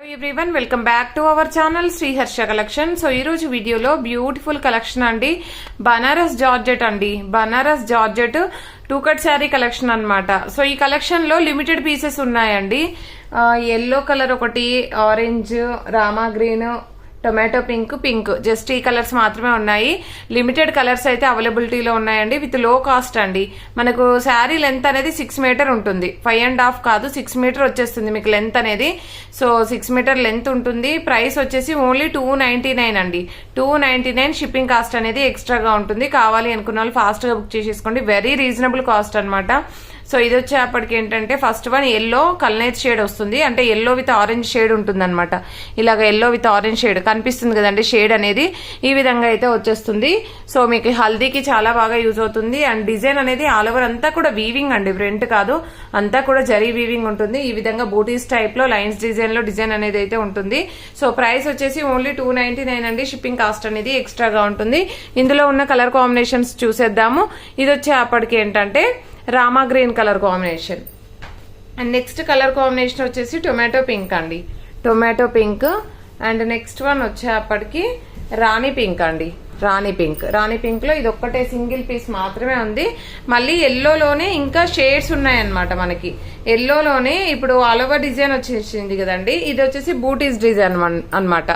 Everyone welcome back to our channel Shri Harsha collection. So ఈ రోజు వీడియోలో బ్యూటిఫుల్ కలెక్షన్ అండి, బనారస్ జార్జెట్ అండి. Banaras georgette two cut saree collection అన్నమాట. సో ఈ కలెక్షన్ లో లిమిటెడ్ పీసెస్ ఉన్నాయండి. ఎల్లో కలర్ ఒకటి, orange, Rama green, tomato pink just ఈ కలర్స్ మాత్రమే ఉన్నాయి. లిమిటెడ్ కలర్స్ అయితే అవైలబిలిటీలో ఉన్నాయండి. విత్ లో కాస్ట్ అండి. మనకు శారీ లెంత్ అనేది 6 మీటర్ ఉంటుంది, 5.5 కాదు 6 మీటర్ వచ్చేస్తుంది మీకు లెంత్ అనేది. సో 6 మీటర్ లెంత్ ఉంటుంది. ప్రైస్ వచ్చేసి ఓన్లీ 299 అండి. 299 షిప్పింగ్ కాస్ట్ అనేది ఎక్స్ట్రాగా ఉంటుంది. కావాలి అనుకున్న వాళ్ళు ఫాస్ట్ గా బుక్ చేసేసుకోండి. వెరీ రీజనబుల్ కాస్ట్ అనమాట. సో ఇది వచ్చేప్పటికి ఏంటంటే ఫస్ట్ వన్ ఎల్లో కల్నేత్ షేడ్ వస్తుంది, అంటే ఎల్లో విత్ ఆరెంజ్ షేడ్ ఉంటుంది అనమాట. ఇలాగ ఎల్లో విత్ ఆరెంజ్ షేడ్ కనిపిస్తుంది కదండి, షేడ్ అనేది ఈ విధంగా అయితే వచ్చేస్తుంది. సో మీకు హల్దీకి చాలా బాగా యూజ్ అవుతుంది. అండ్ డిజైన్ అనేది ఆల్ ఓవర్ అంతా కూడా వీవింగ్ అండి, ప్రింట్ కాదు, అంతా కూడా జరీ వీవింగ్ ఉంటుంది. ఈ విధంగా బూటీస్ టైప్ లో లైన్స్ డిజైన్ లో డిజైన్ అనేది అయితే ఉంటుంది. సో ప్రైస్ వచ్చేసి ఓన్లీ 299 అండి. షిప్పింగ్ కాస్ట్ అనేది ఎక్స్ట్రాగా ఉంటుంది. ఇందులో ఉన్న కలర్ కాంబినేషన్స్ చూసేద్దాము. ఇది వచ్చేప్పటికి ఏంటంటే Rama green colour combination. And next colour combination వచ్చేసి టొమాటో పింక్ అండి, tomato pink. And next one వచ్చేప్పటికి రాణి పింక్ అండి, రాణి పింక్ లో ఇది ఒక్కటే సింగిల్ పీస్ మాత్రమే ఉంది. మళ్ళీ ఎల్లోలోనే ఇంకా షేడ్స్ ఉన్నాయన్నమాట. మనకి ఎల్లోలోనే ఇప్పుడు ఆల్ ఓవర్ డిజైన్ వచ్చేసింది కదండి, ఇది వచ్చేసి బూటీస్ డిజైన్ అన్నమాట.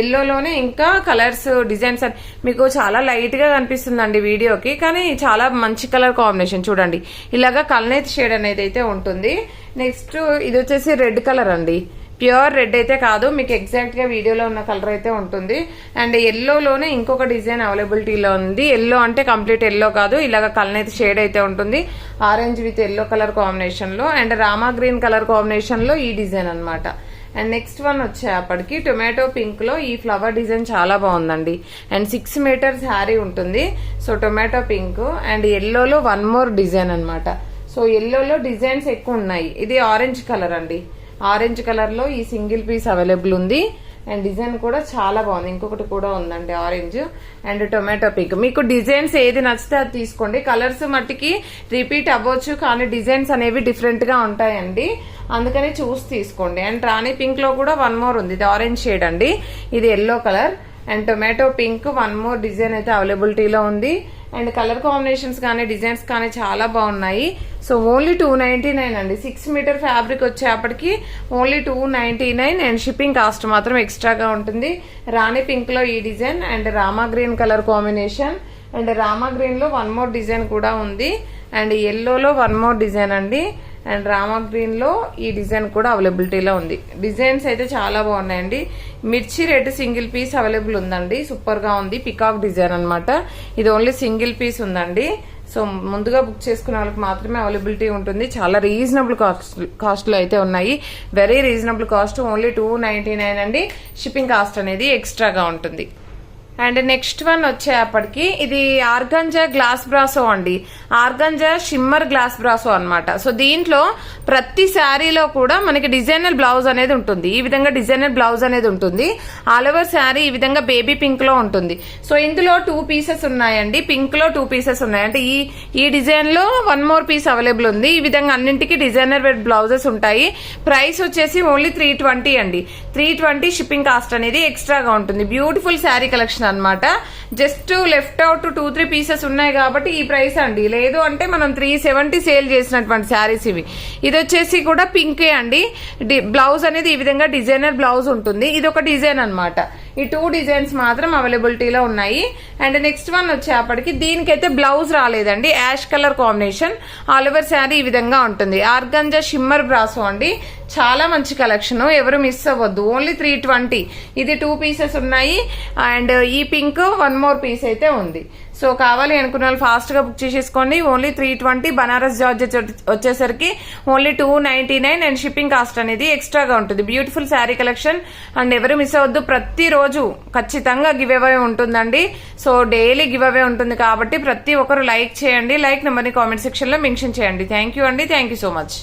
ఎల్లోలోనే ఇంకా కలర్స్ డిజైన్స్ మీకు చాలా లైట్ గా కనిపిస్తుందండి వీడియోకి, కానీ చాలా మంచి కలర్ కాంబినేషన్. చూడండి ఇలాగా కల్నేత్ షేడ్ అనేది అయితే ఉంటుంది. నెక్స్ట్ ఇది వచ్చేసి రెడ్ కలర్ అండి, ప్యూర్ రెడ్ అయితే కాదు, మీకు ఎగ్జాక్ట్ గా వీడియోలో ఉన్న కలర్ అయితే ఉంటుంది. అండ్ ఎల్లోలోనే ఇంకొక డిజైన్ అవైలబిలిటీలో ఉంది. ఎల్లో అంటే కంప్లీట్ ఎల్లో కాదు, ఇలాగ కల్నేత్ షేడ్ అయితే ఉంటుంది, orange with yellow colour combination లో. అండ్ రామా గ్రీన్ కలర్ కాంబినేషన్ లో ఈ డిజైన్ అన్నమాట. అండ్ నెక్స్ట్ వన్ వచ్చేప్పటికి టొమాటో పింక్ లో ఈ ఫ్లవర్ డిజైన్ చాలా బాగుందండి. అండ్ 6 మీటర్ శారీ ఉంటుంది. సో టొమాటో పింక్ అండ్ ఎల్లోలో వన్ మోర్ డిజైన్ అన్నమాట. సో ఎల్లోలో డిజైన్స్ ఎక్కువ ఉన్నాయి. ఇది ఆరెంజ్ కలర్ అండి, ఆరెంజ్ కలర్ లో ఈ సింగిల్ పీస్ అవైలబుల్ ఉంది. అండ్ డిజైన్ కూడా చాలా బాగుంది. ఇంకొకటి కూడా ఉందండి ఆరెంజ్ అండ్ టొమాటో పింక్. మీకు డిజైన్స్ ఏది నచ్చితే అది తీసుకోండి. కలర్స్ మట్టికి రిపీట్ అవ్వచ్చు, కానీ డిజైన్స్ అనేవి డిఫరెంట్ గా ఉంటాయండి, అందుకని చూసి తీసుకోండి. అండ్ రాణి పింక్ లో కూడా వన్ మోర్ ఉంది, ఇది ఆరెంజ్ షేడ్ అండి, ఇది yellow colour. And tomato pink one more design అయితే అవైలబిలిటీలో ఉంది. అండ్ కలర్ కాంబినేషన్స్ కానీ డిజైన్స్ కానీ చాలా బాగున్నాయి. సో ఓన్లీ 299 అండి. 6 మీటర్ ఫ్యాబ్రిక్ వచ్చేప్పటికి ఓన్లీ 299. అండ్ షిప్పింగ్ కాస్ట్ మాత్రం ఎక్స్ట్రాగా ఉంటుంది. రాణి పింక్ లో ఈ డిజైన్ అండ్ రామా గ్రీన్ కలర్ కాంబినేషన్. అండ్ రామా గ్రీన్ లో వన్ మోర్ డిజైన్ కూడా ఉంది. అండ్ ఎల్లోలో వన్ మోర్ డిజైన్ అండి. అండ్ రామా గ్రీన్ లో ఈ డిజైన్ కూడా అవైలబిలిటీలో ఉంది. డిజైన్స్ అయితే చాలా బాగున్నాయండి. మిర్చి రెడ్ సింగిల్ పీస్ అవైలబుల్ ఉందండి, సూపర్ గా ఉంది. పికాక్ డిజైన్ అన్నమాట. ఇది ఓన్లీ సింగిల్ పీస్ ఉందండి. సో ముందుగా బుక్ చేసుకునే వాళ్ళకి మాత్రమే అవైలబిలిటీ ఉంటుంది. చాలా రీజనబుల్ కాస్ట్ లో అయితే ఉన్నాయి. వెరీ రీజనబుల్ కాస్ట్, ఓన్లీ 299 అండి. షిప్పింగ్ కాస్ట్ అనేది ఎక్స్ట్రాగా ఉంటుంది. అండ్ నెక్స్ట్ వన్ వచ్చేప్పటికి ఇది ఆర్గంజా గ్లాస్ బ్రాసో అండి, ఆర్గంజా షిమ్మర్ గ్లాస్ బ్రాసో అన్నమాట. సో దీంట్లో ప్రతి శారీలో కూడా మనకి డిజైనర్ బ్లౌజ్ అనేది ఉంటుంది. ఈ విధంగా డిజైనర్ బ్లౌజ్ అనేది ఉంటుంది. ఆల్ ఓవర్ శారీ ఈ విధంగా బేబీ పింక్ లో ఉంటుంది. సో ఇందులో 2 పీసెస్ ఉన్నాయండి, పింక్ లో 2 పీసెస్ ఉన్నాయి. అంటే ఈ డిజైన్ లో వన్ మోర్ పీస్ అవైలబుల్ ఉంది. ఈ విధంగా అన్నింటికి డిజైనర్ వేర్ బ్లౌజెస్ ఉంటాయి. ప్రైస్ వచ్చేసి ఓన్లీ 320 అండి. 320 షిప్పింగ్ కాస్ట్ అనేది ఎక్స్ట్రాగా ఉంటుంది. బ్యూటిఫుల్ శారీ కలెక్షన్ అన్నమాట. జస్ట్ లెఫ్ట్ అవుట్ 2-3 పీసెస్ ఉన్నాయి కాబట్టి ఈ ప్రైస్ అండి. లేదు అంటే మనం 370 సేల్ చేసినటువంటి శారీస్ ఇవి. ఇది వచ్చేసి కూడా పింకే అండి. బ్లౌజ్ అనేది ఈ విధంగా డిజైనర్ బ్లౌజ్ ఉంటుంది. ఇది ఒక డిజైన్ అన్నమాట. ఈ 2 డిజైన్స్ మాత్రం అవైలబిలిటీలో ఉన్నాయి. అండ్ నెక్స్ట్ వన్ వచ్చేప్పటికి దీనికైతే బ్లౌజ్ రాలేదండి, ash colour combination. All over saree ఈ విధంగా ఉంటుంది. ఆర్గంజా షిమ్మర్ బ్రాసో అండి, చాలా మంచి కలెక్షన్, ఎవరు మిస్ అవ్వద్దు. ఓన్లీ 320. ఇది 2 పీసెస్ ఉన్నాయి. అండ్ ఈ పింక్ వన్ మోర్ పీస్ అయితే ఉంది. సో కావాలి అనుకున్న వాళ్ళు ఫాస్ట్ గా బుక్ చేసేసుకోండి. ఓన్లీ 320. బనారస్ జార్జెట్ వచ్చేసరికి ఓన్లీ 299. అండ్ షిప్పింగ్ కాస్ట్ అనేది ఎక్స్ట్రాగా ఉంటుంది. బ్యూటిఫుల్ శారీ కలెక్షన్ అండ్ ఎవరు మిస్ అవ్వద్దు. ప్రతిరోజు ఖచ్చితంగా గివ్ అవే ఉంటుందండి. సో డైలీ గివ్ అవే ఉంటుంది కాబట్టి ప్రతి ఒక్కరు లైక్ చేయండి. లైక్ నెంబర్ని కామెంట్ సెక్షన్ లో మెన్షన్ చేయండి. థ్యాంక్ యూ అండి, థ్యాంక్ యూ సో మచ్.